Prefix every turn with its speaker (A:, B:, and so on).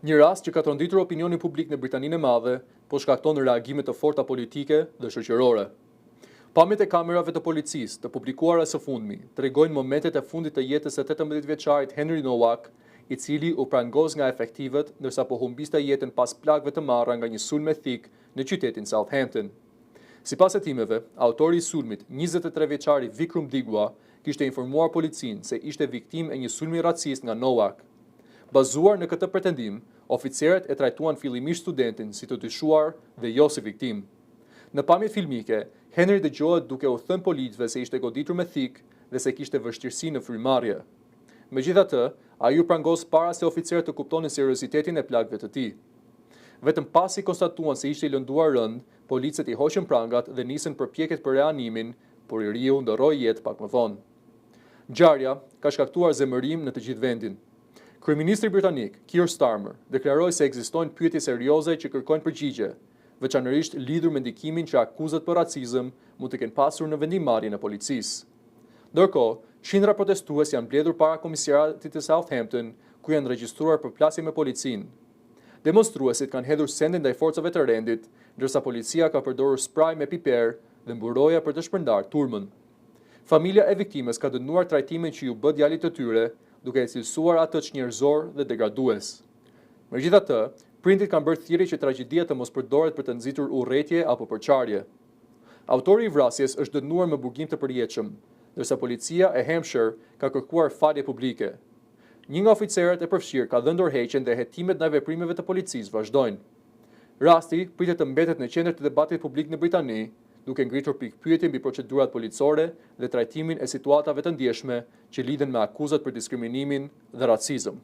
A: Një rast që ka tronditur opinionin publik në Britaninë e Madhe, po shkakton reagime të forta politike dhe shoqërore. Pamjet e kamerave të policisë të publikuara së fundmi tregojnë momentet e fundit të jetës së 18-vjeçarit Henry Nowak, i cili u prangos nga efektivët ndërsa po humbiste jetën pas plagëve të marra nga një sulm me thik në qytetin Southampton. Sipas hetimeve, autori i sulmit, 23-vjeçari Vikram Digwa, kishte informuar policinë se ishte viktimë e një sulmi racist nga Nowak. Bazuar në këtë pretendim, oficerët e trajtuan fillimisht studentin si të dyshuar dhe jo si viktimë. Në pamjet filmike, Henry dëgjohet duke u thënë policëve se ishte goditur me thik dhe se kishte vështirësi në frymëmarrje. Megjithatë, ai u prangos para se oficerët të kuptonin seriozitetin e plagëve të tij. Vetëm pasi konstatuan se ishte i lënduar rënd, policët i hoqën prangat dhe nisën përpjekjet për reanimin, por i riu ndorroi jetë pak më vonë. Ngjarja ka shkaktuar zemërim në të gjithë vendin. Kryeministri britanik Keir Starmer deklaroi se ekzistojnë pyetje serioze që kërkojnë përgjigje, veçanërisht lidhur me ndikimin që akuzat për racizëm mund të kenë pasur në vendimmarrjen e policisë. Ndërkohë, qindra protestues janë mbledhur para komisariatit të Southampton, ku janë regjistruar përplasje me policinë. Demonstruesit kanë hedhur sende ndaj forcave të rendit, ndërsa policia ka përdorur spraj me piper dhe mburoja për të shpërndarë turmën. Familja e viktimës ka dënuar trajtimin që ju bë djalit të tyre, duke e cilësuar atë çnjerëzor dhe degradues. Megjithatë, prindit kanë bërë thirrje që tragjedia të mos përdoret për të nxitur urrëtie apo përçarje. Autori i vrasjes është dënuar me burgim të përjetshëm, ndërsa policia e Hampshire ka kërkuar falje publike. Një nga oficerët e përfshirë ka dhënë dorëheqjen dhe hetimet ndaj veprimeve të policisë vazhdojnë. Rasti pritet të mbetet në qendër të debatit publik në Britani, duke ngritur pikpyetje mbi procedurat policore dhe trajtimin e situatave të ndjeshme që lidhen me akuzat për diskriminimin dhe racizëm.